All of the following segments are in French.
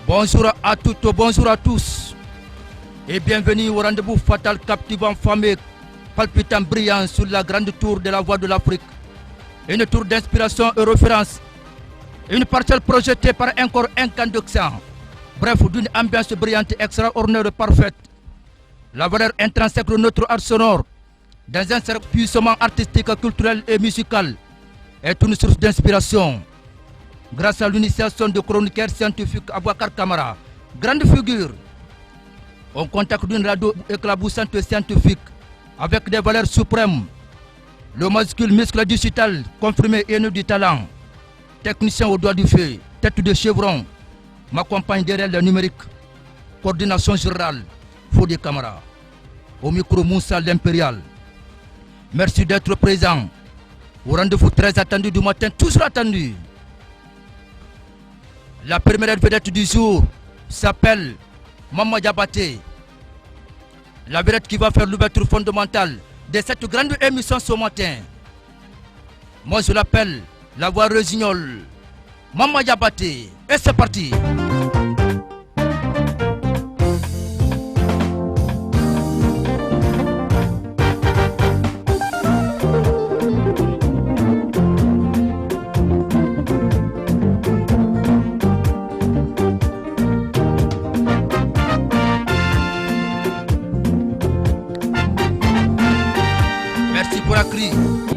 Bonjour à toutes, bonjour à tous et bienvenue au rendez-vous fatal, captivant, fameux, palpitant, brillant sur la grande tour de la Voix de l'Afrique. Une tour d'inspiration et référence, une parcelle projetée par un corps incandescent, bref, d'une ambiance brillante, extraordinaire et parfaite. La valeur intrinsèque de notre art sonore, dans un cercle puissamment artistique, culturel et musical, est une source d'inspiration. Grâce à l'initiation de chroniqueurs scientifiques Abouakar Kamara, grande figure, on contacte d'une radio éclaboussante scientifique avec des valeurs suprêmes. Le masculin muscle digital, confirmé et nu du talent, technicien au doigt du feu, tête de chevron, m'accompagne derrière le numérique, coordination générale, Fodé Kamara, au micro Moussa l'Impérial. Merci d'être présent au rendez-vous très attendu du matin, toujours attendu. La première vedette du jour s'appelle Mama Diabaté. La vedette qui va faire l'ouverture fondamentale de cette grande émission ce matin. Moi je l'appelle la voix résignole, Mama Diabaté. Et c'est parti.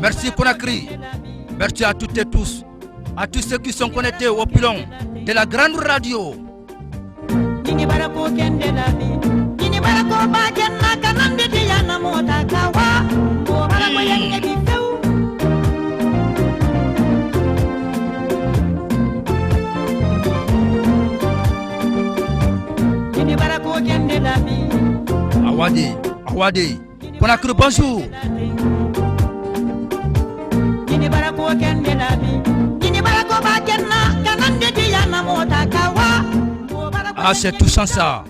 Merci Conakry, merci à toutes et tous, à tous ceux qui sont connectés au pilon de la grande radio. Awadi, Conakry, bonjour. Ah, c'est touchant ça.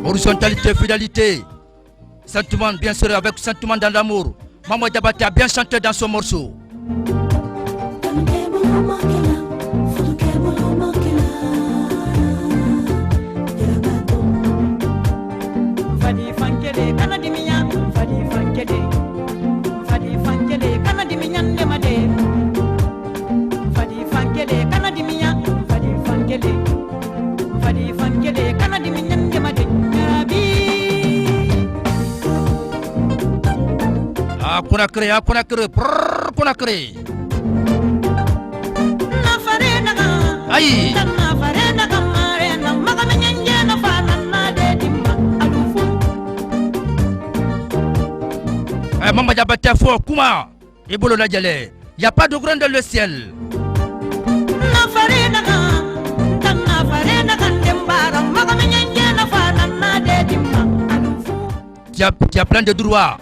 Horizontalité, fidélité, sentiment, bien sûr, avec sentiment dans l'amour. Mama Diabaté a bien chanté dans son morceau. Conakry, Conakry. Aïe. Mama Diabaté fort, Kouma. Et Bolo la Dialé. Il n'y a pas de grain dans le ciel. Tu as plein de droits.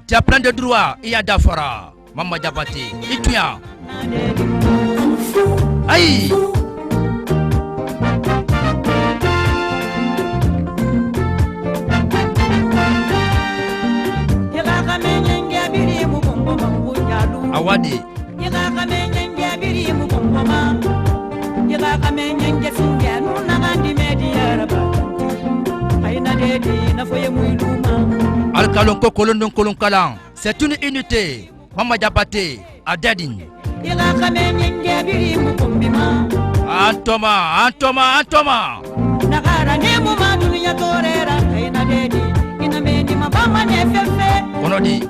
Tu as plein de droits, il y a Dafara, Mama Diabaté, et tu as. Aïe! Awadi. Alkalonko Kolondon Kolonkalan, c'est une unité. Mama Diabaté à Dadin. Antoma. On dit.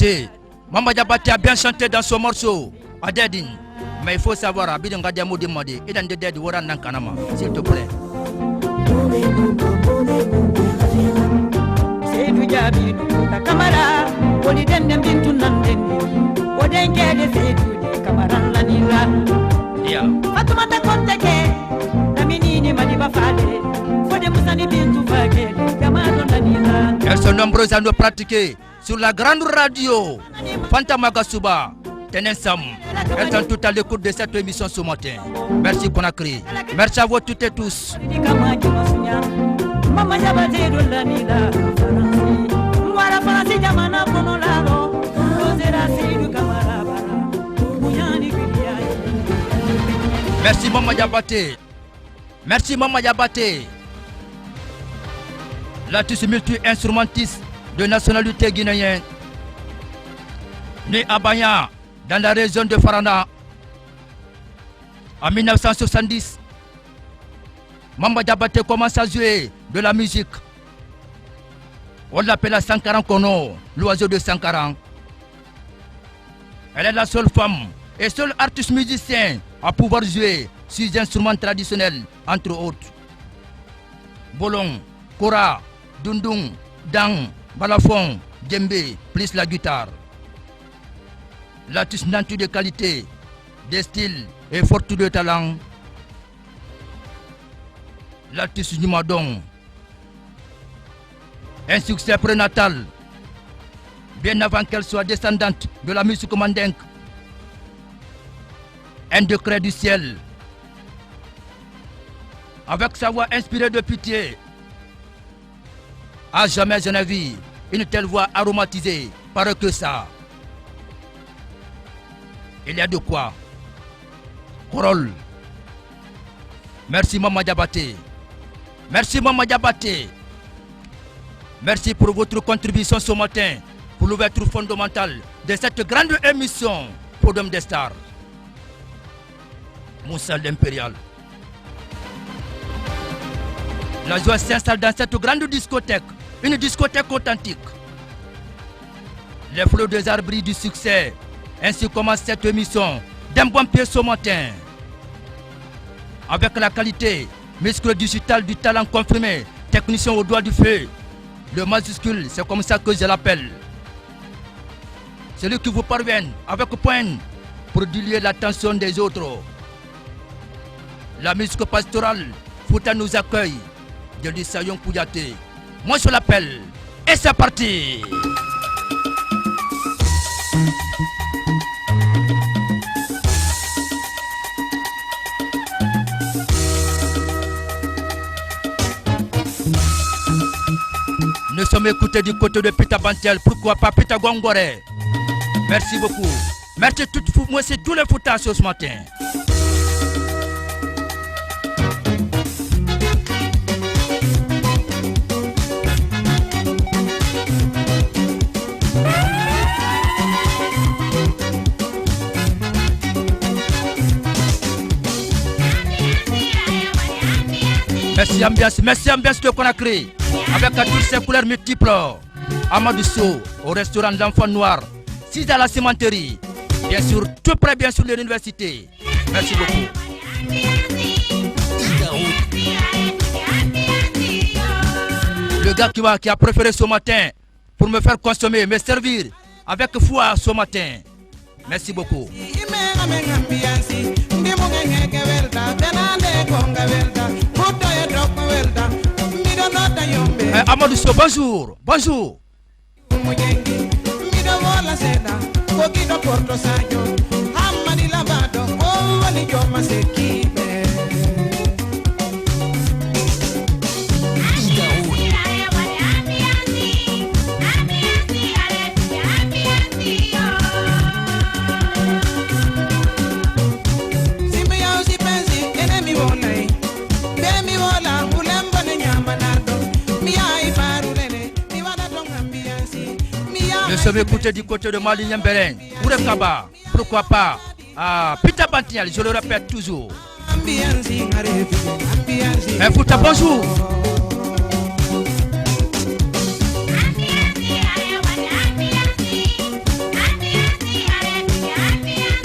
Diabaté. Mama Diabaté a bien chanté dans son morceau, Adedin. Mais il faut savoir, Abidin Gadiamo demandé, et dans Deded Waran Nankanama, s'il te plaît. C'est du Jabi, ta camara, Poliden de Bintu Nandeni, Odenke de Sedu, Camaran Lanira. Fatumata Konteke, Daminini Madiba Fade, Fodemusani Bintu Fage, Camaran Lanira. Elles sont nombreuses à nous pratiquer sur la grande radio Fanta Magasuba. Tenensam. Elles sont toutes à l'écoute de cette émission ce matin. Merci Conakry. Merci à vous toutes et tous. Merci Mama Diabaté. Merci Mama Diabaté. L'artiste multi-instrumentiste de nationalité guinéenne. Né à Banya, dans la région de Farana, en 1970, Mama Diabaté commence à jouer de la musique. On l'appelle Sankaran Kono, l'oiseau de Sankaran. Elle est la seule femme et seul artiste musicien à pouvoir jouer 6 instruments traditionnels, entre autres. Bolong, kora, dundung, dang, balafon, djembé, plus la guitare. L'artiste nantu de qualité, de style et forte de talent. L'artiste du Madon. Un succès prénatal, bien avant qu'elle soit descendante de la musique mandingue. Un décret du ciel. Avec sa voix inspirée de pitié. À jamais je n'ai vu une telle voix aromatisée par que ça. Il y a de quoi. Korol. Merci Mama Diabaté. Merci Mama Diabaté. Merci pour votre contribution ce matin pour l'ouverture fondamentale de cette grande émission Podium des Stars. Moussa l'Impérial. La joie s'installe dans cette grande discothèque, une discothèque authentique. Les flots des arbres du succès. Ainsi commence cette émission d'un bon pied ce matin. Avec la qualité, muscle digital du talent confirmé, technicien au doigt du feu. Le majuscule, c'est comme ça que je l'appelle. Celui qui vous parvient avec poigne pour diluer l'attention des autres. La musique pastorale, Fouta nous accueille. Je dis Sayon Kouyaté. Moi je l'appelle. Et c'est parti. Nous sommes écoutés du côté de Pita Bantel, pourquoi pas Pita Gongore. Merci beaucoup. Merci moi c'est tous les Foutas ce matin. Merci ambiance de Conakry. Avec toutes ces couleurs multiples. Amadou Sow, au restaurant d'enfants noirs. 6 à la cimenterie. Bien sûr, tout près bien sûr de l'université. Merci beaucoup. Le gars qui a préféré ce matin pour me faire consommer, me servir avec foi ce matin. Merci beaucoup. Amadou Sow, bonjour. Bonjour. Nous sommes écoutés du côté de Mali Niamberen, Ourekaba, pourquoi pas Pita Bantial, je le répète toujours. Fouta, bonjour.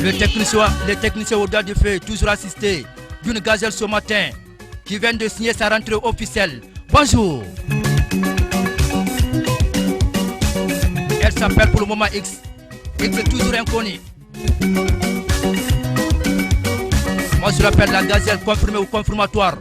Les techniciens au doigt du feu, toujours assistés d'une gazelle ce matin, qui vient de signer sa rentrée officielle. Bonjour. Elle s'appelle pour le moment X. X est toujours inconnu. Moi je l'appelle la gazelle confirmée ou confirmatoire.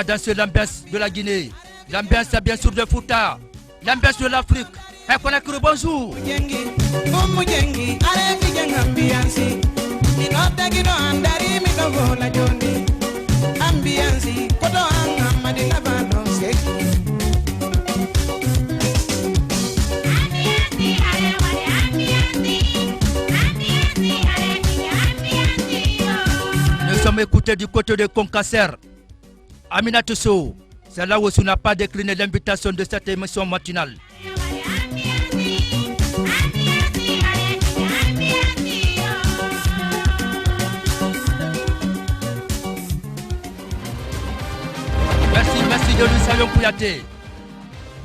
Dans l'ambiance de la Guinée, l'ambiance bien sûr de Fouta, l'ambiance de l'Afrique. Et Conakry, bonjour. Nous sommes écoutés du côté de Concasser. Aminata Sow, c'est là où on n'a pas décliné l'invitation de cette émission matinale. Merci de lui Sayon Kouyaté.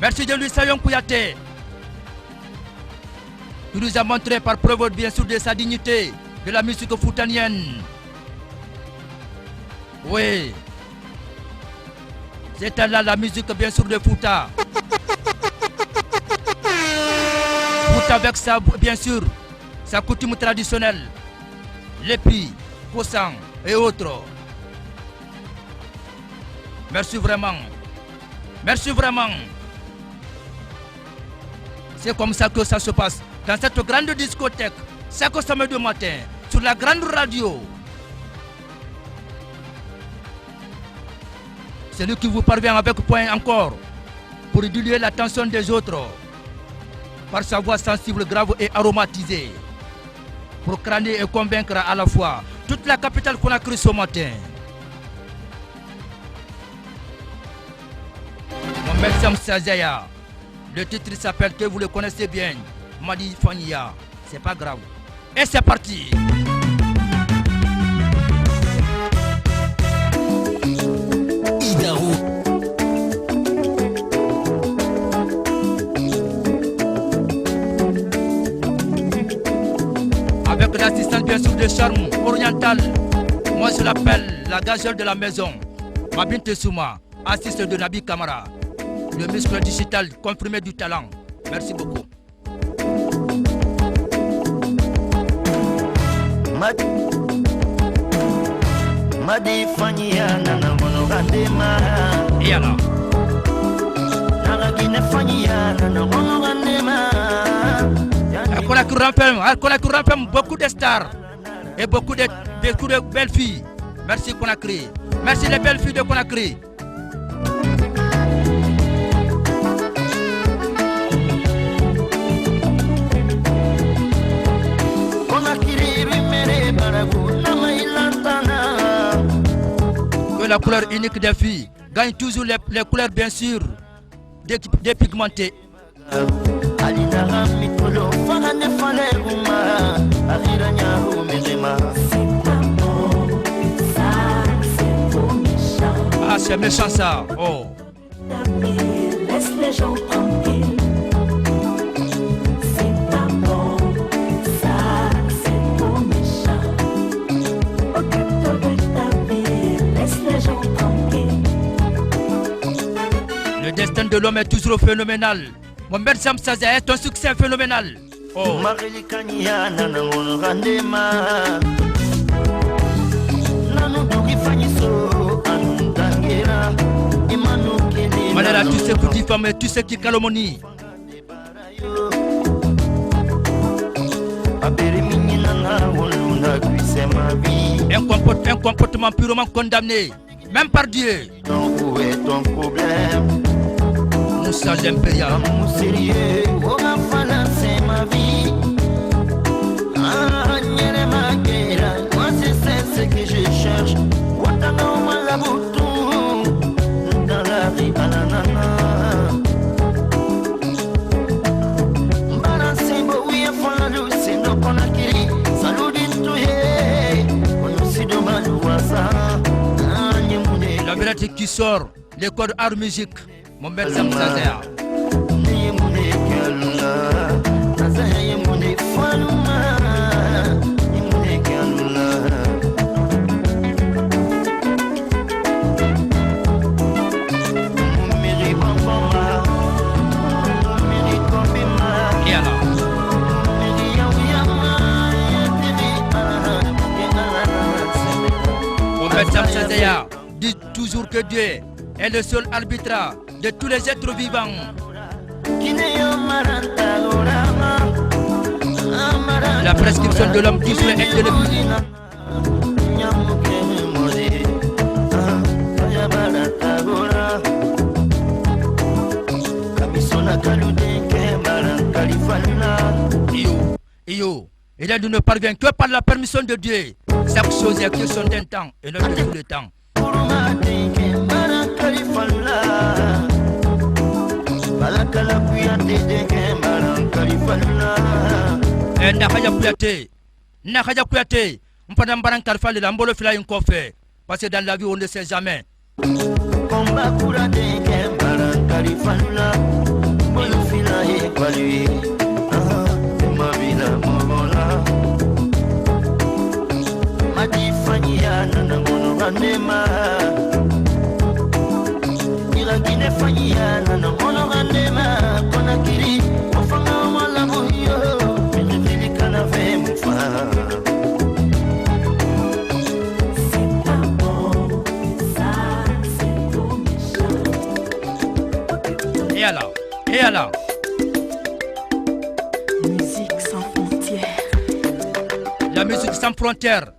Merci de lui Sayon Kouyaté. Il nous a montré par preuve bien sûr de sa dignité, de la musique foutanienne. Oui. C'était là la musique bien sûr de Fouta. Fouta avec sa, bien sûr, sa coutume traditionnelle. L'épi, Kossang et autres. Merci vraiment. Merci vraiment. C'est comme ça que ça se passe dans cette grande discothèque. C'est que samedi matin, sur la grande radio. C'est lui qui vous parvient avec point encore pour diluer l'attention des autres par sa voix sensible, grave et aromatisée pour crâner et convaincre à la fois toute la capitale Conakry ce matin. Mohamed Sam Sazaya, le titre s'appelle, que vous le connaissez bien, Madi Fania, c'est pas grave. Et c'est parti. Avec l'assistance bien sûr de charme oriental, moi je l'appelle la gazelle de la maison, Mabin Tessouma, assiste de Nabi Kamara, le muscle digital confirmé du talent. Merci beaucoup. Madi Fania nana monogandema. Et alors Nagine Fania nana monogandema. Conakry renferme beaucoup de stars et beaucoup de belles filles. Merci Conakry. Merci les belles filles de Conakry. Que la couleur unique des filles gagne toujours les couleurs bien sûr dépigmentées. Ah, c'est méchant ça. Oh. Laisse les gens tranquilles. C'est pas bon, ça c'est trop méchant. Occupe-toi de ta vie, laisse les gens tranquilles. Le destin de l'homme est toujours phénoménal. Mohamed Sam Sazaya est un succès phénoménal. Oh. Malala, tu sais que tu femme, tu sais qui calomnie. Un comportement purement condamné, même par Dieu. Donc où est ton problème? Moussa l'Impérial. Amour sérieux, oh enfant, c'est ma vie. Ah, nyere ma guerre, moi c'est ce que je cherche. Watano malabutu, dans la vie, ananana. Mbara simbo, oui, enfant, la luce, no konakiri. Salut d'intouye, on aussi de malouasa. La vérité qui sort, les codes art musique, Mohamed Zamzazer. Mohamed Zamzazer dit toujours que Dieu est le seul arbitre de tous les êtres vivants. La prescription de l'homme qui serait être de l'ennemi. Il ne parvient que par la permission de Dieu. Chaque chose est question d'un temps et non de tout le temps. Nakaja Kouyaté, mpana mbaran karfa le lambolo fila une kofe. Parce que dans la vie on ne sait jamais. Combat kura de kembaran kalifalula, bolo fila e kwalui. Ma vida mola. Madi fanya na mono ganema. Ila gine fanya na mono ganema. Konakiri, ofanga mala buyo. Mili kana ve mufa. Et alors Musique sans frontières. La musique sans frontières.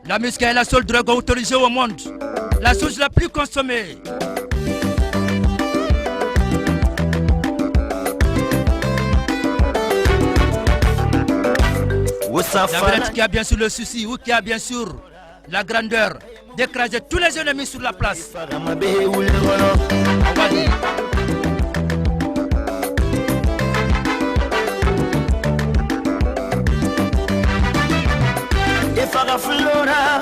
La musique est la seule drogue autorisée au monde. La chose la plus consommée. La vérité qui a bien sûr le souci ou qui a bien sûr la grandeur d'écraser tous les ennemis sur la place. Faga flora,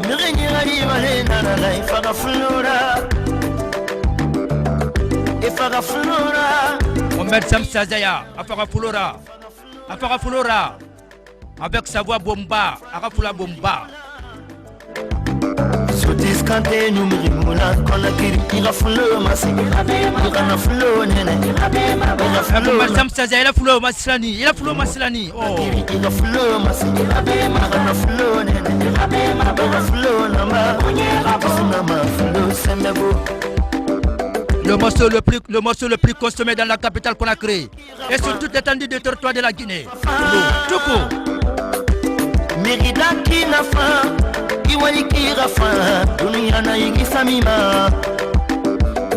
mirenye arriva le nana, faga flora, faga flora. Mohamed Zamzazer, Faga flora, avec sa voix bomba, Afafula bomba. So this kante numeri muna kona kiri, ira flora masi, ira flora nene, Mohamed Zamzazer, il a flora masilani, oh. Ira flora masi, ira flora nene, ira flora nama, nama flora semebo. Le morceau le plus consommé dans la capitale Conakry et sur toute l'étendue du territoire de la Guinée. Tout court. Merida kinafa, iwali kirafa, dunia na igisamima.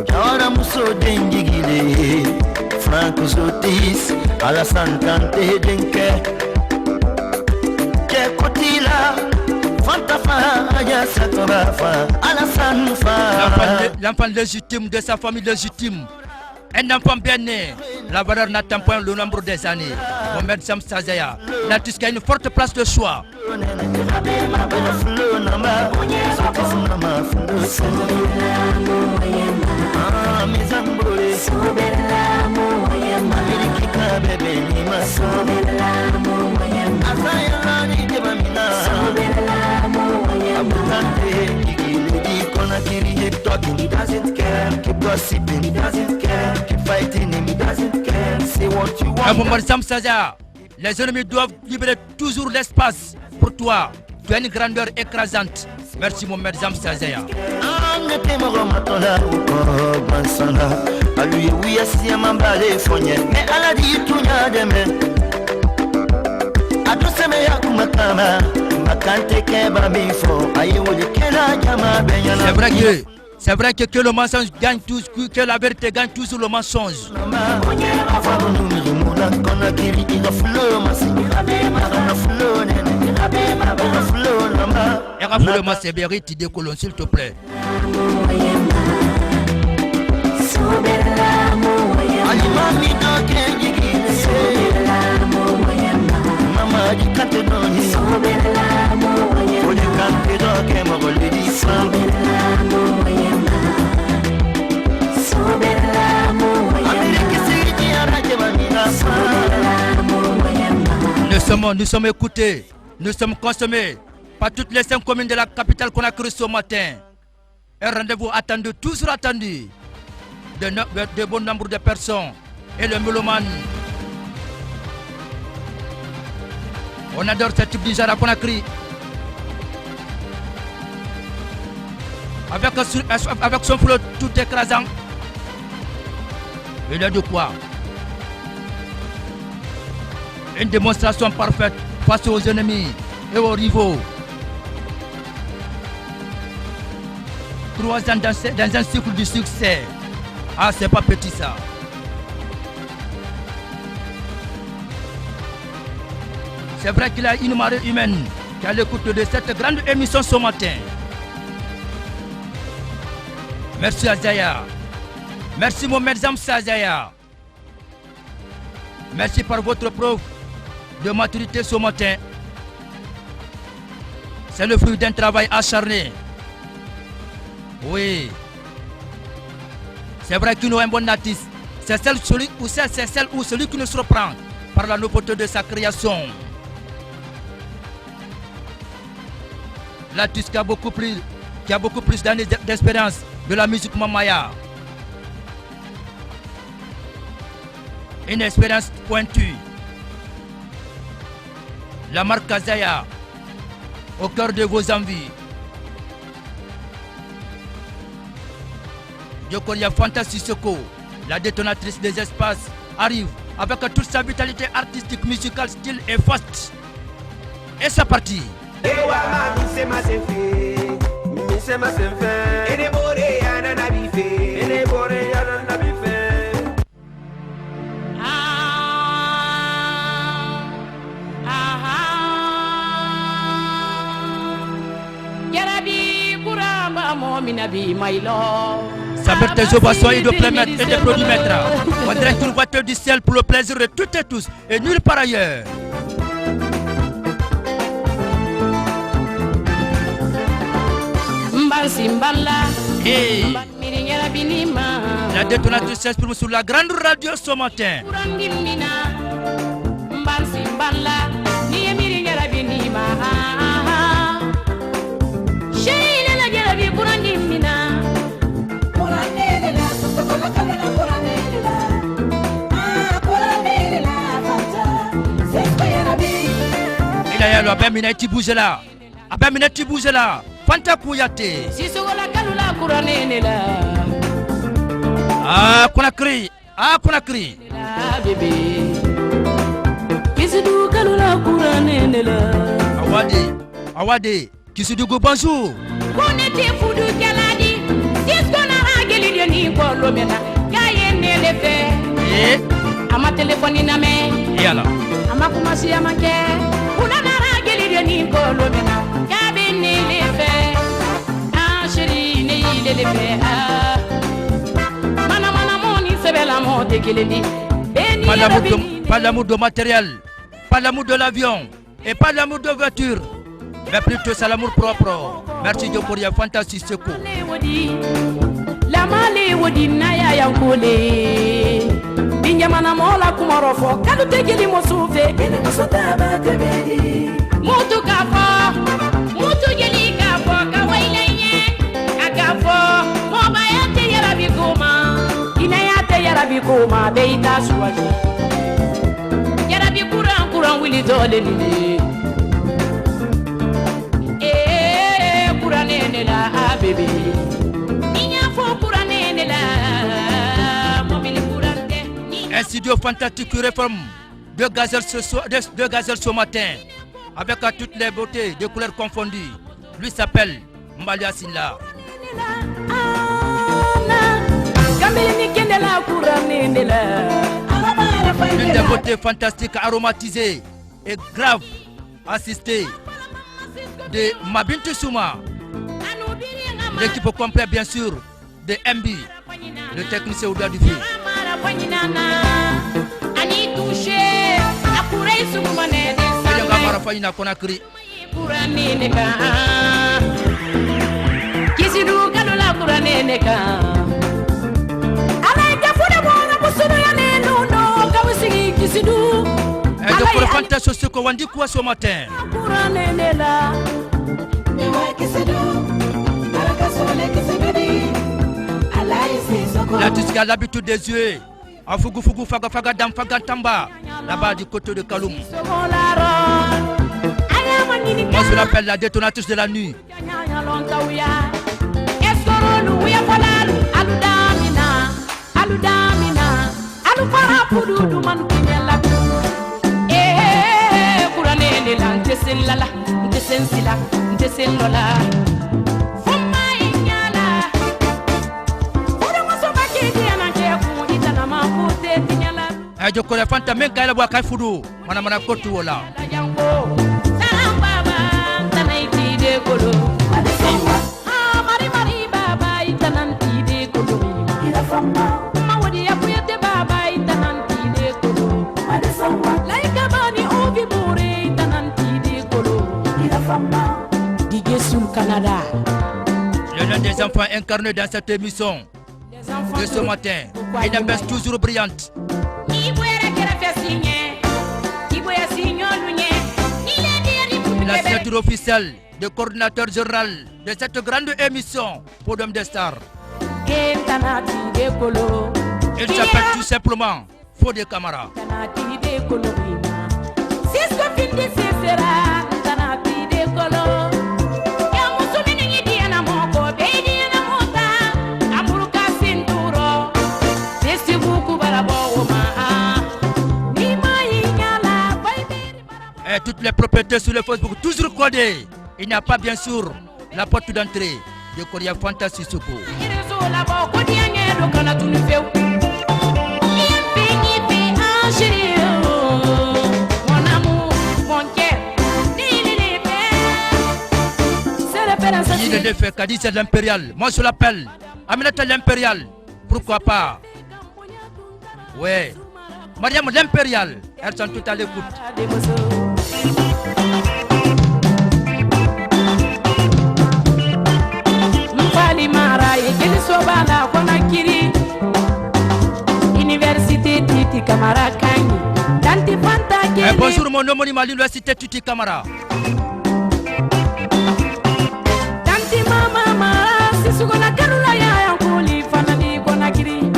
Jawara muso dengigile, Franco Zotis, Alassane Kanté denke. Kekotila, Fantafa, Ayasakorafa, Alassane Fa. L'enfant légitime de sa famille légitime. Un enfant bien né, la valeur n'atteint point le nombre des années. Mohamed Zamzazer, l'artiste qui a une forte place de choix. He doesn't care, keep gossiping, he doesn't care, keep fighting him, he doesn't care, say what you want. Mohamed Zamzazer, les ennemis doivent libérer toujours l'espace pour toi. Tu as une grandeur écrasante. Merci Mohamed Zamzazer. C'est vrai que le mensonge gagne tous, que la vérité gagne toujours le mensonge. Et rappelle-moi ces vérités de colon, s'il te plaît. Nous sommes écoutés, nous sommes consommés par toutes les 5 communes de la capitale qu'on a cru ce matin. Un rendez-vous attendu, toujours attendu, de bon nombre de personnes. Et le mélomane, on adore ce type de genre qu'on a cru. Avec son flot tout écrasant. Il a de quoi? Une démonstration parfaite face aux ennemis et aux rivaux. 3 ans dans un cycle de succès. Ah, c'est pas petit ça. C'est vrai qu'il a une marée humaine qui a l'écoute de cette grande émission ce matin. Merci Azaya. Merci Mohamed Zamsa Azaya. Merci par votre preuve de maturité ce matin. C'est le fruit d'un travail acharné. Oui. C'est vrai qu'il nous a un bon artiste. C'est celle ou celui qui nous surprend par la nouveauté de sa création. L'artiste qui a beaucoup plus d'années d'expérience de la musique mamaya. Une expérience pointue. La marque Azaya, au cœur de vos envies. Yokoria Fanta Sissoko, la détonatrice des espaces, arrive avec toute sa vitalité artistique, musicale, style et fast. Et c'est parti. Ça peut être des ovations et de playmètres et des producmètres. On dirait une voiture du ciel pour le plaisir de toutes et tous et nulle part ailleurs. Hey. La détonatrice s'exprime sur la grande radio ce matin. Il a yalo abemina ti bouge là. Abemina ti bouge là. Fanta Kouyate. Ah, qu'on a crié. Ah, qu'on a crié. Awade, qui se dit bonjour. Et ama telefoni na me yala ama kumasi amake una narageli ni kolo mena kabini lefe ah chérie ne ile lefe ah mana moni sebela mo tekelendi pas l'amour de matériel, pas l'amour de l'avion et pas l'amour de voiture, mais plutôt c'est l'amour propre. Merci Dieu pour y fantastique secours. La mali wodi na ya yankole binyamana mola kumarofo kadu tegeli mosuve kene musota ba tebedi mutu kafo mutu geli kafo kawailenye akafo moba yate yara bikuma ina yate yara bikuma beita suwaji yara bikuran wili dole nile kuranene la bébé. Un studio fantastique qui réforme deux gazelles ce matin avec toutes les beautés de couleurs confondues. Lui s'appelle Mbalia Silla. L'une des beautés fantastiques, aromatisées et graves, assistée de Mabintu Souma. L'équipe au complet, bien sûr, de MB, le technicien au doigt du fil. Conakry. Et donc pour le fantasme ce qu'on dit quoi ce matin? Là tu as l'habitude des yeux. En Fougou Fougou Faga Faga Dam Faga Tamba, là-bas du côté de Kaloum. Moi je l'appelle la détonatrice de la nuit. Je connais Fanta Menka la bois Kaifudu, Manamana Kotu Ola. Le nom des enfants incarnés dans cette émission de ce matin, une ambiance toujours brillante. La signature officielle du coordinateur général de cette grande émission Podium des Stars. Il s'appelle tout simplement Fodé Camara. Et toutes les propriétés sur le Facebook, toujours codées. Il n'y a pas bien sûr la porte d'entrée de Korea Fantasy Soko. Il est fait Kadi c'est l'impérial. Moi je l'appelle Aminata l'impérial. Pourquoi pas? Ouais. Mariam l'impérial. Elles sont toutes à l'écoute. Université Titi Camara Kangi. Bonjour mon homonyme à l'université Titi Camara. Tanti mama sisugona kanula ya yankuli fanani konakiri.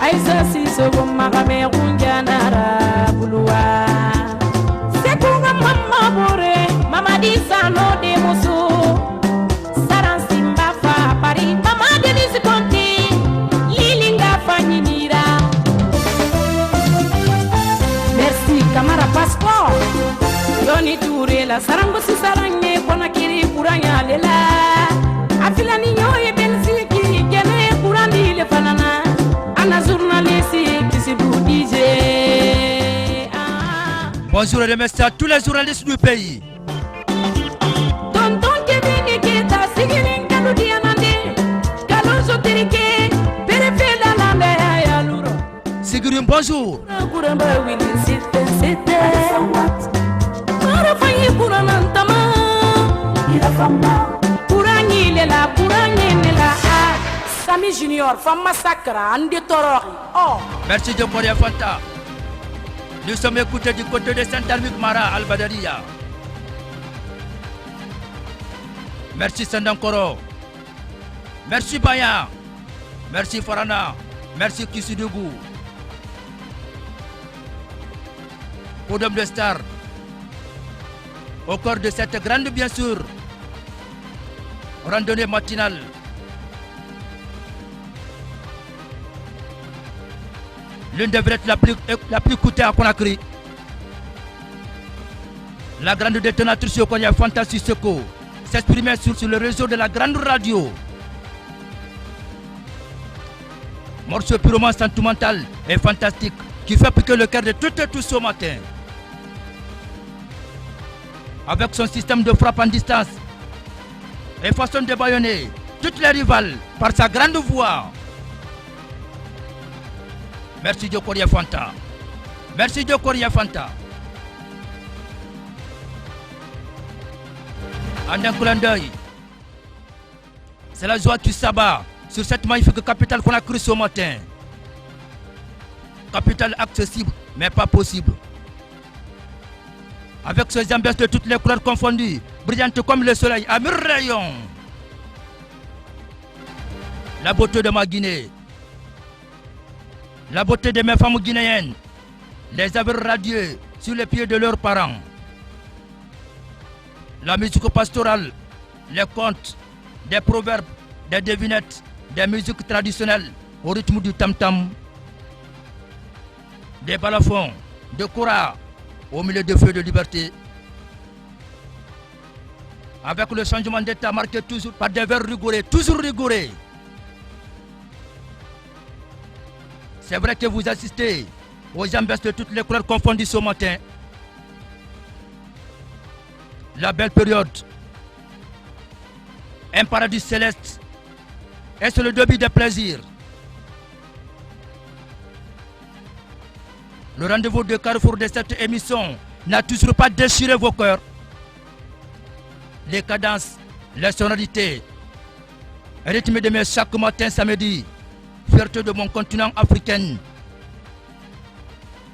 Aisa sisogo magame kunjanara bulua. Sekunga mama bore mama disa no de musu. Saran simba fa pari mama denise konti. Lilinga faninira. Merci Camara Passport. Doni Touré la sarango si saranye konakiri kuranya lela. Afila ninyo e belsiki gene kurandi le fanana. Ana journaliste qui se DJ. Bonjour et remercie à tous les journalistes du pays. Tonton Kevin Keta sigilin kalu dianande. Kalu sotirike perefela lande ya luro. Sigurim bonjour. Kuramba wili site. Mara fayi kuranantama. Ira fama. Kuranyile la Sami Junior, femme massacre, Andi Torori. Oh. Merci de Korea Fanta. Nous sommes écoutés du côté de Saint-Almic Mara Al-Badaria. Merci Sandankoro. Merci Baya. Merci Farana. Merci Kisudougou. Podium de Star. Au cœur de cette grande, bien sûr, randonnée matinale. L'une des vedettes la plus coûtée à Conakry. La grande détonatrice au Konya Fantasy Soko s'exprimait sur le réseau de la grande radio. Morceau purement sentimental et fantastique qui fait piquer le cœur de toutes et tous ce matin. Avec son système de frappe en distance et façon de bâillonner toutes les rivales par sa grande voix. Merci Djokoria Fanta. Merci Djokoria Fanta. En un clin d'œil, c'est la joie qui s'abat sur cette magnifique capitale qu'on a crue ce matin. Capitale accessible, mais pas possible. Avec ses ambiances de toutes les couleurs confondues, brillantes comme le soleil à 1000 rayons. La beauté de ma Guinée, la beauté de mes femmes guinéennes, les avoir radieux sur les pieds de leurs parents. La musique pastorale, les contes, des proverbes, des devinettes, des musiques traditionnelles au rythme du tam-tam, des balafons, de kora au milieu de feux de liberté. Avec le changement d'état marqué toujours par des vers rigoureux, toujours rigoureux. C'est vrai que vous assistez aux ambiances de toutes les couleurs confondues ce matin. La belle période, un paradis céleste, et c'est le début des plaisirs. Le rendez-vous de carrefour de cette émission n'a toujours pas déchiré vos cœurs. Les cadences, les sonorités, rythme de mes chaque matin samedi, fierté de mon continent africain.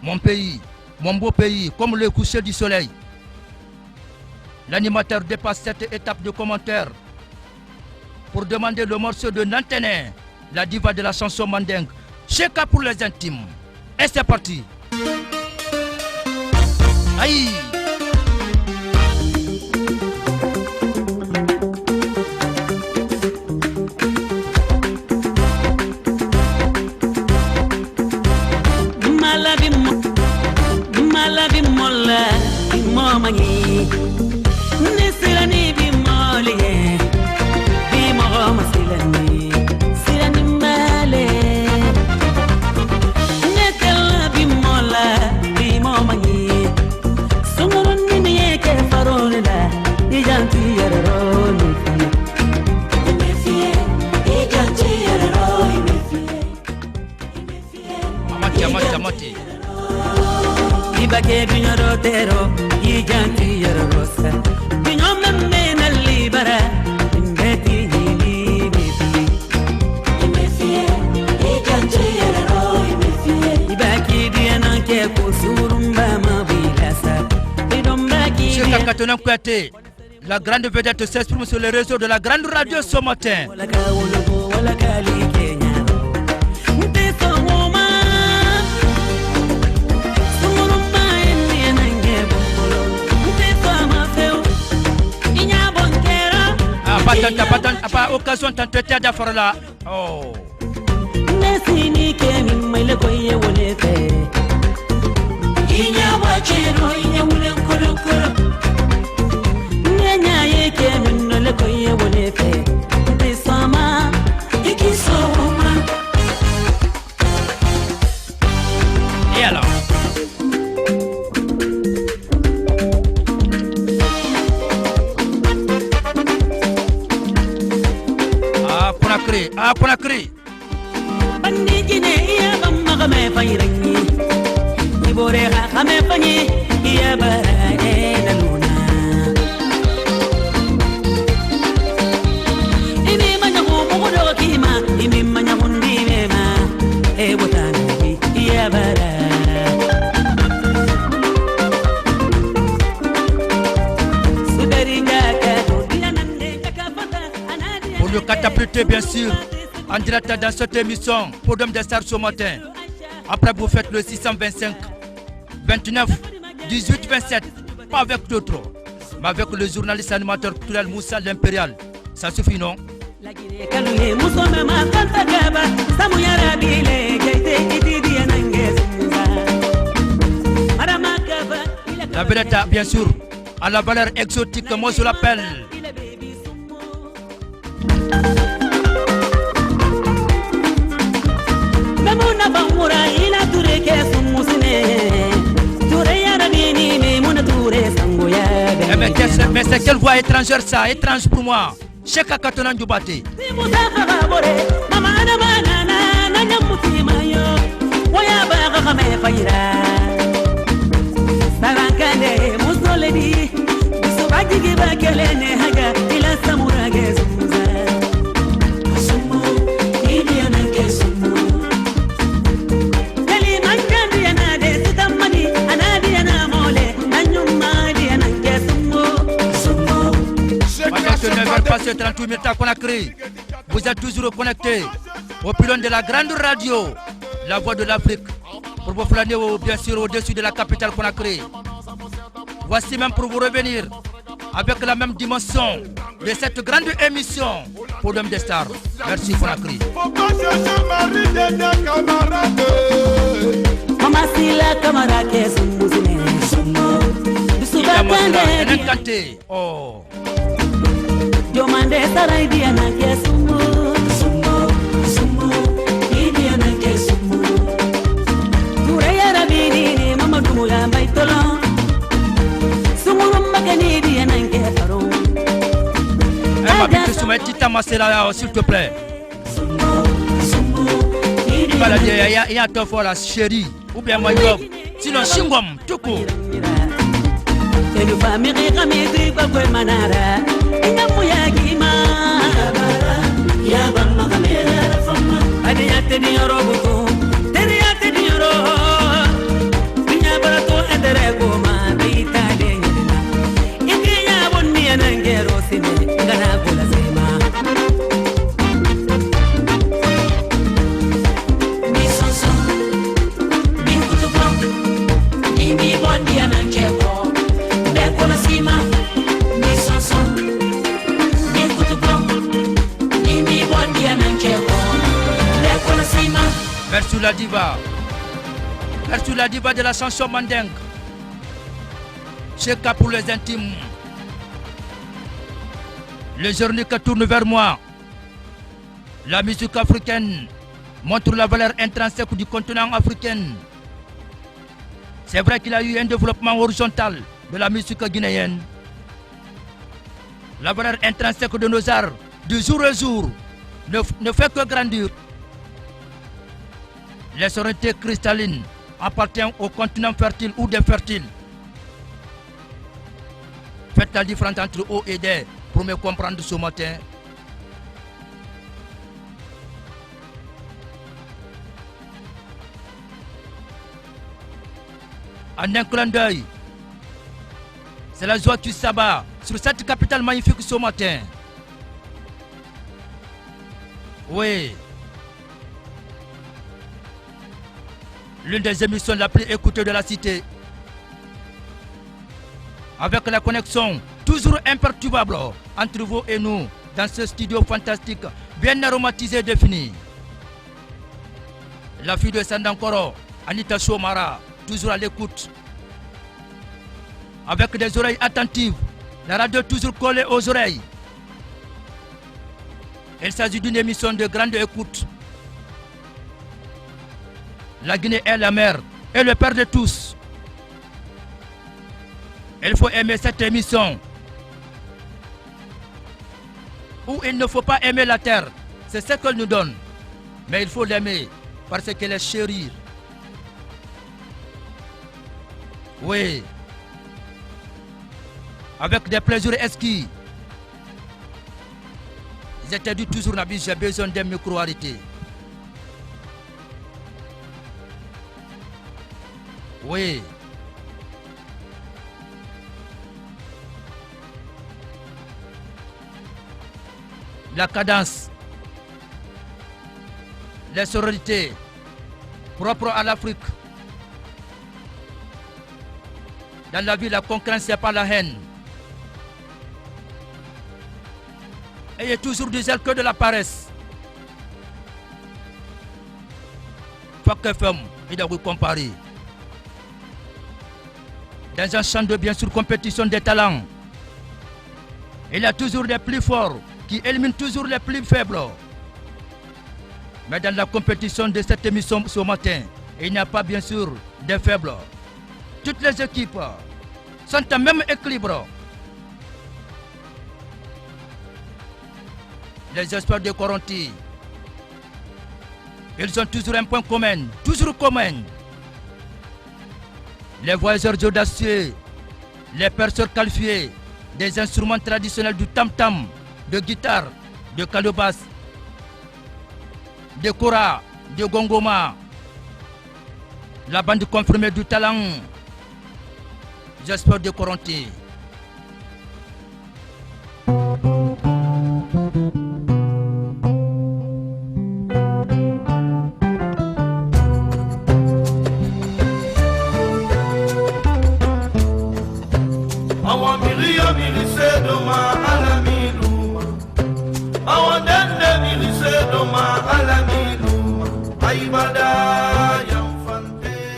Mon pays, mon beau pays, comme le coucher du soleil. L'animateur dépasse cette étape de commentaire pour demander le morceau de Nantené, la diva de la chanson mandingue. Cheka pour les intimes. Et c'est parti. Aïe! Malabi molla, imomani. Nesirani bimole, bimoro masilani, silani male. Netela bimola, bimomani. Sumuruni niye ke farolila, ijanti yeroni. Imefie, ijanti yeroni. Amati. Ibake binyoro tero, ijanti yerosa. Binyom mena libera, imbeti hili mefie. Imefie, ijanti yeroi mefie. Ibaki diana ke kusurumba mabilasa. Bidombaki. Cheka Katonan Kouyaté, la grande vedette s'exprime sur les réseaux de la grande radio ce matin. Pas occasion d'entretien d'affaires là. Oh. Nesini ke mimele koye wolete. Inya wachero inya wule koro koro. Nenya ye ke mimele koye wolete. Desama ikisoma. Et alors? Conakry. Bandigine iya bamma kame fayrangi. Ibore kame fanyi iya bara na luna. Imi manya ko kima, imi manya hundi mema. E botani iya bara. Pour le catapulter bien sûr. En direct dans cette émission, Podium des Stars ce matin. Après vous faites le 625, 29, 18, 27. Pas avec d'autres, mais avec le journaliste animateur culturel Moussa l'Impérial. Ça suffit, non? La vedette, bien sûr, à la valeur exotique, moi je l'appelle. Muna bangura ila ture ke sumusine. Ture yarabini me muna ture sangoya. Mais c'est quelle voix étrangère ça, étrange pour moi. Cheikh Akatonan Djoubate. Mama ana banana na nyamuti mayo. Waya ba ga me fayira. Salankane musoledi. Bisobagi giba kelene haga ila samura gezuza. Asumu idiana kesumu. Kali mankandi anade sitamani anadi anamole anyuma diana kesumu. Pendant que 9h passé 38 minutes à Conakry, vous êtes toujours connectés au pylône de la grande radio, la voix de l'Afrique, pour vous flâner bien sûr au-dessus de la capitale Conakry. Voici même pour vous revenir avec la même dimension de cette grande émission pour l'homme des stars. Merci Conakry. Mama sila kamara ke sumusine. Un incanté. Oh. Yo mande sarai diana ke sumu. Sumu diana ke sumu. Ture yara bini mama dumula baitolo. Sumu magani diana ke faro. Ma petite soumette, Tita Masela, s'il te plaît. Il y a ton fort la chérie. Ou bien moi, sinon Shingom, tout court. Et nous famille ramèdri kwa kwe manara. Ina muyagima. Yaba makamera fama. Adiyate di yorobuko. Teriyate di yoro. Binya barato enderego ma bita de nyina. Ikiya bonni anangero sine ngana kula sema. Mi sonso. Mi kutupo. Mi bonni anangero. Merci la diva. Merci la diva de la chanson mandingue. Cheka pour les intimes. Les journées qui tournent vers moi. La musique africaine montre la valeur intrinsèque du continent africain. C'est vrai qu'il y a eu un développement horizontal de la musique guinéenne. La valeur intrinsèque de nos arts, de jour en jour, ne fait que grandir. Les sonorités cristallines appartiennent au continent fertile ou infertile. Faites la différence entre haut et bas pour me comprendre ce matin. En un clin d'œil, c'est la joie du sabbat sur cette capitale magnifique ce matin. Oui. L'une des émissions la plus écoutée de la cité. Avec la connexion toujours imperturbable entre vous et nous dans ce studio fantastique, bien aromatisé et défini. La fille de Sandankoro, Anita Chomara, toujours à l'écoute. Avec des oreilles attentives, la radio toujours collée aux oreilles. Il s'agit d'une émission de grande écoute. La Guinée est la mère et le père de tous. Il faut aimer cette émission. Ou il ne faut pas aimer la terre. C'est ce qu'elle nous donne. Mais il faut l'aimer parce qu'elle est chérie. Oui. Avec des plaisirs exquis. J'étais dit toujours, Nabi, j'ai besoin d'un micro arrêté. Oui. La cadence, les sororités propres à l'Afrique. Dans la vie, la concurrence, n'est pas la haine. Ayez toujours du zèle que de la paresse. Faut que femme, il doit vous comparer. Dans un champ de bien sûr compétition des talents, il y a toujours les plus forts qui éliminent toujours les plus faibles. Mais dans la compétition de cette émission ce matin, il n'y a pas bien sûr des faibles. Toutes les équipes sont en même équilibre. Les espoirs de Coronti, ils ont toujours un point commun, toujours commun. Les voyageurs audacieux, les perceurs qualifiés, des instruments traditionnels du tam-tam, de guitare, de calebasse, de kora, de gongoma, la bande confirmée du talent, j'espère de Coronti.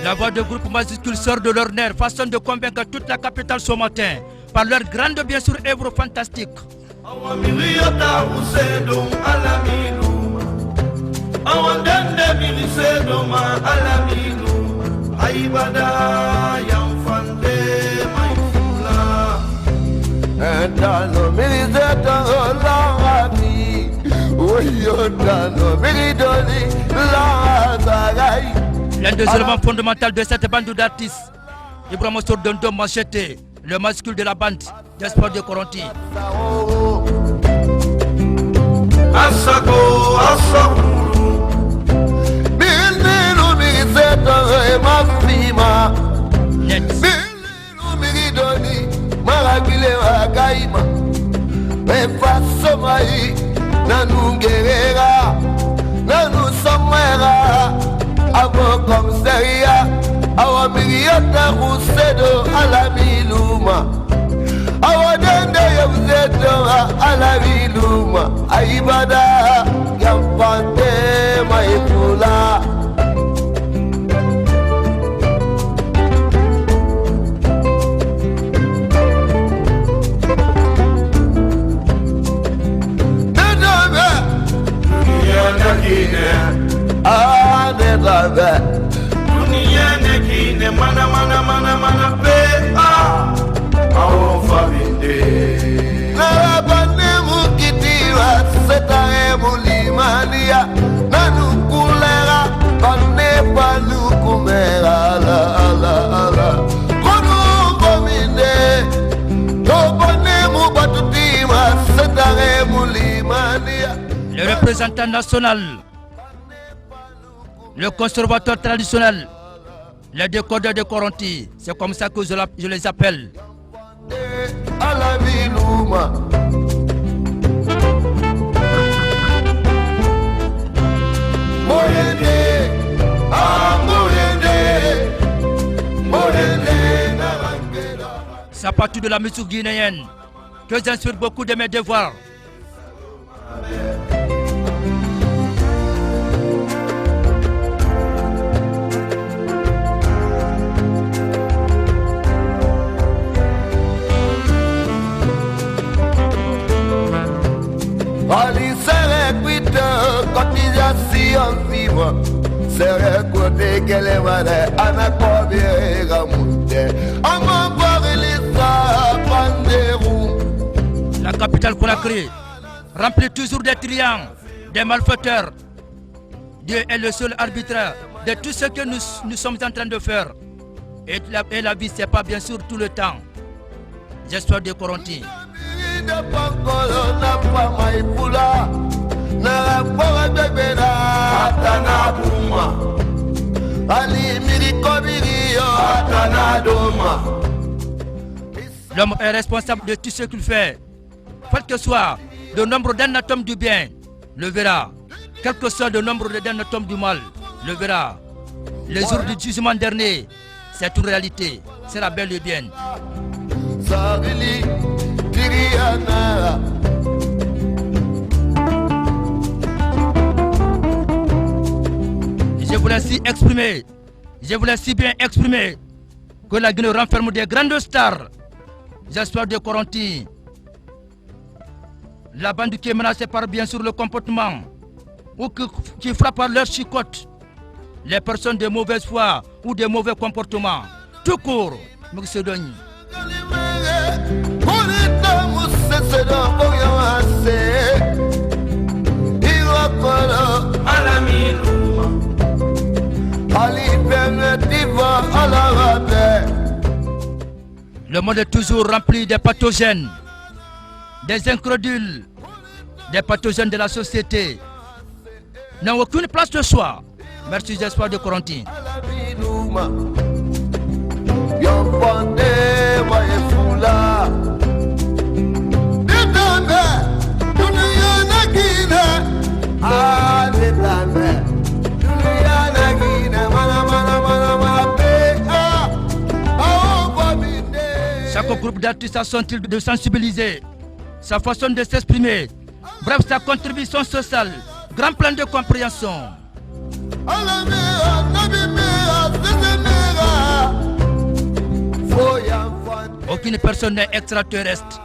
La voix de groupe majuscule sort de leur nerf, façon de convaincre toute la capitale ce matin, par leur grande bien sûr œuvre fantastique. L'un des éléments fondamentaux de cette bande d'artistes, Ibrahima Sordondo Machete, le masculin de la bande d'espoir de Coronti. Asako, asakuru, Bililu miseto mafima, Bililu miridoni, maragile wagaima, Mefasomai, Nanungerera, Nanu Somera, Abo Komseria, Awa Miriota Rusedo Alamiluma, Awa Dende Yabzeto Alamiluma, Aibada Yampante Maipula. Dunia nekine mana mana mana mana pe awo favinde na bane mukitiwa setare mulimania nanu kulera bane panu kumera la la la kono kominde to bane mu batutiwa setare mulimania. Le représentant national, le conservateur traditionnel, les décodeurs de Coronti, c'est comme ça que je les appelle. C'est à partir de la musique guinéenne que j'inspire beaucoup de mes devoirs. Ali sere kwite cotisation viva sere kote kele mane anakobi ramunde amambarilisa panderu. La capitale Conakry remplit toujours des triangles, des malfaiteurs. Dieu est le seul arbitre de tout ce que nous sommes en train de faire. Et la vie, c'est pas bien sûr tout le temps. J'espère de Coronti. L'homme est responsable de tout ce qu'il fait. Quel que soit le nombre d'un atome du bien, le verra. Quel que soit le nombre d'un atome du mal, le verra. Le jour du jugement dernier, c'est une réalité. C'est la belle et bien. Je voulais si bien exprimer que la Guinée renferme des grandes stars. J'espère de Coronti. La bande qui est menacée par bien sûr le comportement ou qui frappent par leur chicotte les personnes de mauvaise foi ou de mauvais comportements. Tout court, monsieur Doni. Le monde est toujours rempli de pathogènes, des incrédules, des pathogènes de la société n'ont aucune place de choix. Merci d'espoir de Corentin. Chaque groupe d'artistes a son style de sensibiliser, sa façon de s'exprimer, bref sa contribution sociale, grand plan de compréhension. Aucune personne n'est extraterrestre.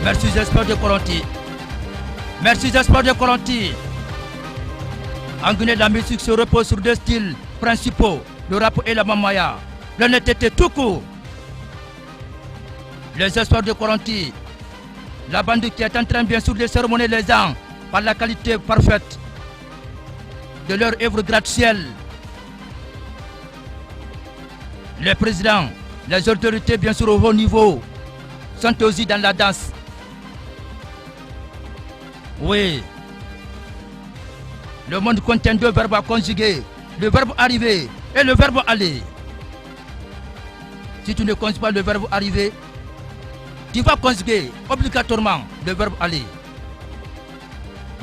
Merci d'espoir de Corentin. Merci d'espoir de Corentin. En Guinée, la musique se repose sur deux styles principaux, le rap et la mamaya. L'honnêteté tout court. Les espoirs de Corentin, la bande qui est en train bien sûr de cérémonier les ans par la qualité parfaite de leur œuvre gratte-ciel. Les présidents, les autorités bien sûr au haut niveau sont aussi dans la danse. Oui. Le monde contient deux verbes à conjuguer, le verbe arriver et le verbe aller. Si tu ne conjugues pas le verbe arriver, tu vas conjuguer obligatoirement le verbe aller.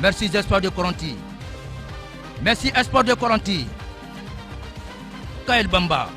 Merci espoir de Corentin. Merci espoir de Corentin. Kael Bamba.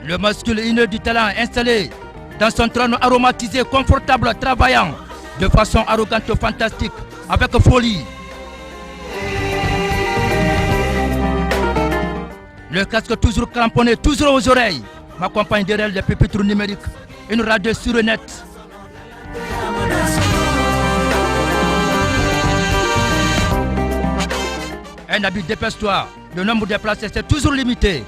Le masculin du talent installé dans son trône aromatisé, confortable, travaillant de façon arrogante, fantastique, avec folie. Le casque toujours cramponné, toujours aux oreilles, m'accompagne derrière les pupitres numériques, une radio sur le net. Un habit, dépêche-toi, le nombre de places est toujours limité.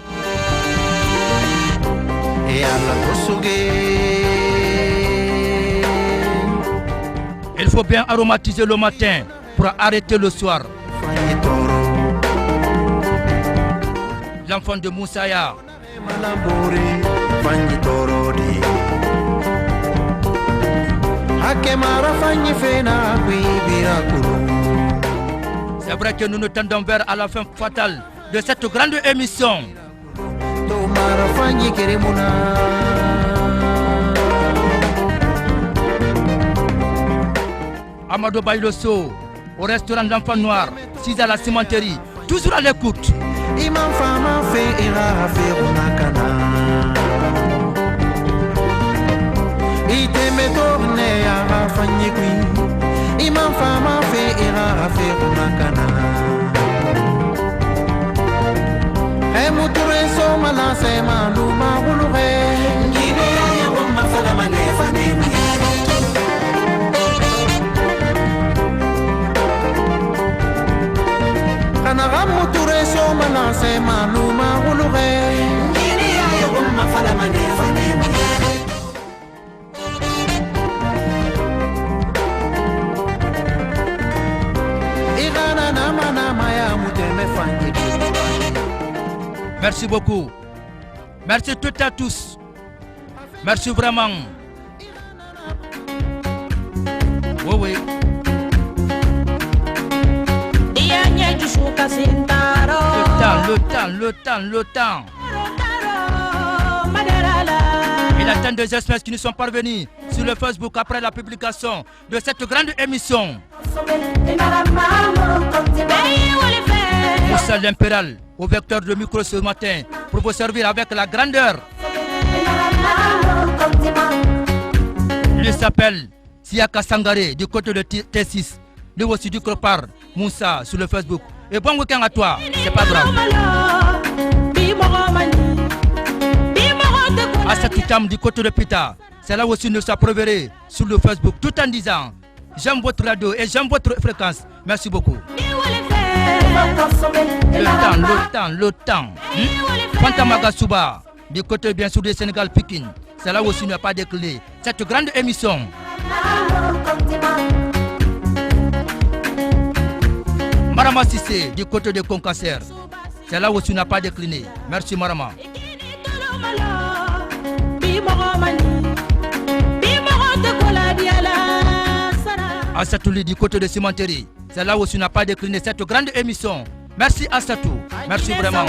Il faut bien aromatiser le matin pour arrêter le soir. L'enfant de Moussaya. C'est vrai que nous nous tendons vers à la fin fatale de cette grande émission. Amadou Bayloso, au restaurant de l'Enfant Noir, 6 à la cimenterie, toujours à l'écoute. Imam Fama fait ira faire unakana. Ite me tourne à fanyi qui. Imam Fama fait ira faire unakana. E muture so mala se malu ma bulure. Gine ya bomba fala manefa ni. Kanaramu ture so mala se malu ma bulure. Gine ya bomba fala manefa ni. Igana nama maya muteme fanyi. Merci beaucoup. Merci toutes et à tous. Merci vraiment. Oui, oui. Le temps. Il y a tant des espèces qui nous sont parvenus sur le Facebook après la publication de cette grande émission. Moussa l'Impérial, au vecteur de micro ce matin, pour vous servir avec la grandeur. Il s'appelle Siaka Sangare du côté de T6. Lui aussi du Cropar, Moussa sur le Facebook. Et bon week-end à toi, c'est pas grave. À cette table du côté de Pita, c'est là aussi nous s'approuverons sur le Facebook tout en disant j'aime votre radio et j'aime votre fréquence. Merci beaucoup. Le temps. Fantamaga Souba, du côté bien sûr du Sénégal Pékin, c'est là aussi nous n'a pas décliné cette grande émission. Marama Sissé, du côté de Concasser, c'est là aussi nous n'a pas décliné. Merci Marama. Assatou du côté de Cimenterie, c'est là aussi n'a pas décliné cette grande émission. Merci Assatou, merci vraiment.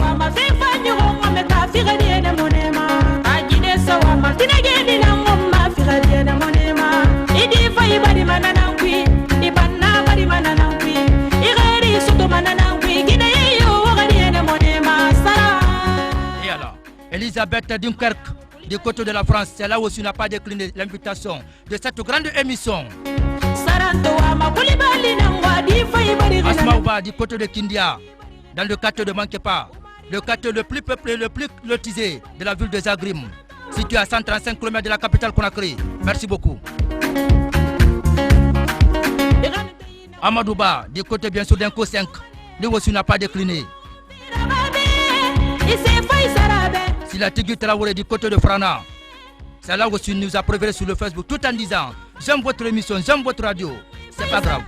Et alors, Elisabeth Dunkerque, du côté de la France, c'est là aussi n'a pas décliné l'invitation de cette grande émission. Asmaouba du côté de Kindia, dans le quartier de Mankepa, le quartier le plus peuplé, le plus lotisé de la ville de Zagrim, situé à 135 km de la capitale Conakry. Merci beaucoup. Amadouba du côté bien sûr d'Inco 5, lui aussi n'a pas décliné. Sila Tigui Traoré du côté de Frana, c'est là aussi nous a prévenu sur le Facebook tout en disant j'aime votre émission, j'aime votre radio. C'est pas grave.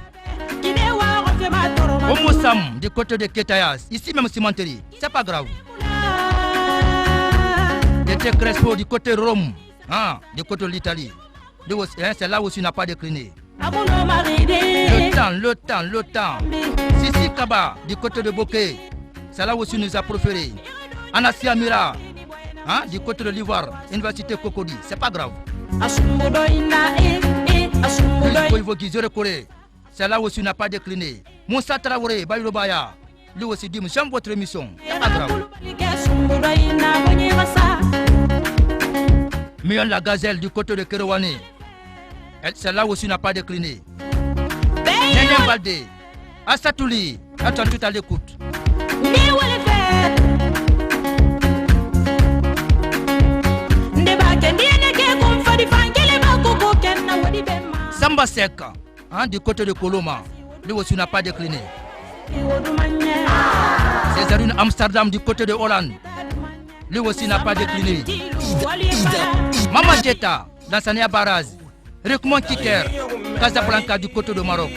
Omo Sam du côté de Ketayas, ici même Cimenterie, c'est pas grave. Dete Crespo du côté de Rome, du côté de l'Italie, c'est là aussi n'a pas décliné. Le temps. Sissi Kaba du côté de Bokeh, c'est là aussi nous a préféré. Anassi Amira, du côté de l'Ivoire, Université Cocody, c'est pas grave. C'est là aussi n'a pas décliné. Moussa Traoré, Bayrobaya, lui aussi dit j'aime votre émission, c'est pas grave. Mion la Gazelle du côté de Kerouane, c'est là aussi n'a pas décliné. Néné Baldé, Assatouli, attends tout à l'écoute. Samba Sek, du côté de Coloma, lui aussi n'a pas décliné. Césarine Amsterdam du côté de Hollande, lui aussi n'a pas décliné. Mama Jetta, dans Sania Baraz, Rikmon Kiker, Casablanca du côté de Maroc.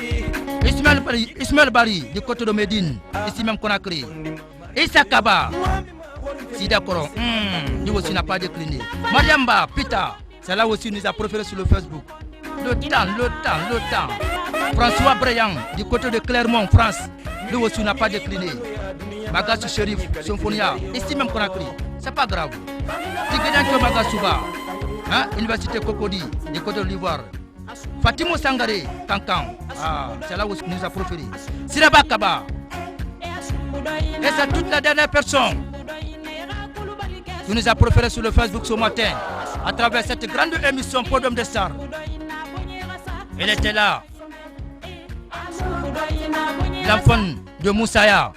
Ismaël Bari du côté de Médine, ici même Conakry. Issa Kaba, Sida Koron, lui aussi n'a pas décliné. Mariamba, Pita, c'est là aussi nous a préféré sur le Facebook. Le temps. François Briand, du côté de Clermont, France, lui aussi n'a pas décliné. Magasu Sherif, Symphonia, ici même Conakry, c'est pas grave. Tigédianko Magasouba, Université Cocody, du côté de l'Ivoire. Fatimo Sangare, Kankan, c'est là où nous a préféré. Siraba Kaba, et c'est toute la dernière personne qui nous a préféré sur le Facebook ce matin, à travers cette grande émission Podium des Stars. Elle était là. L'enfant de Moussaya,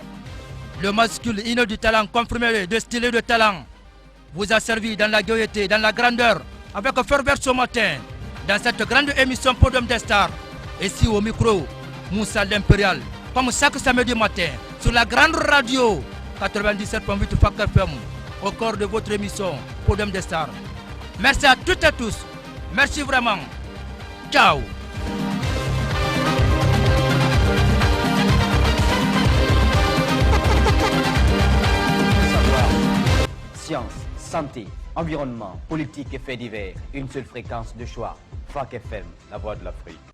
le masculin inné du talent, confirmé de style de talent, vous a servi dans la gaieté, dans la grandeur, avec ferveur ce matin, dans cette grande émission Podium des Stars. Ici au micro, Moussa l'Impérial, comme chaque samedi matin, sur la grande radio 97.8 FAK FM, au corps de votre émission Podium des Stars. Merci à toutes et tous. Merci vraiment. Ciao. Science, santé, environnement, politique et faits divers. Une seule fréquence de choix. FAK FM, la voix de l'Afrique.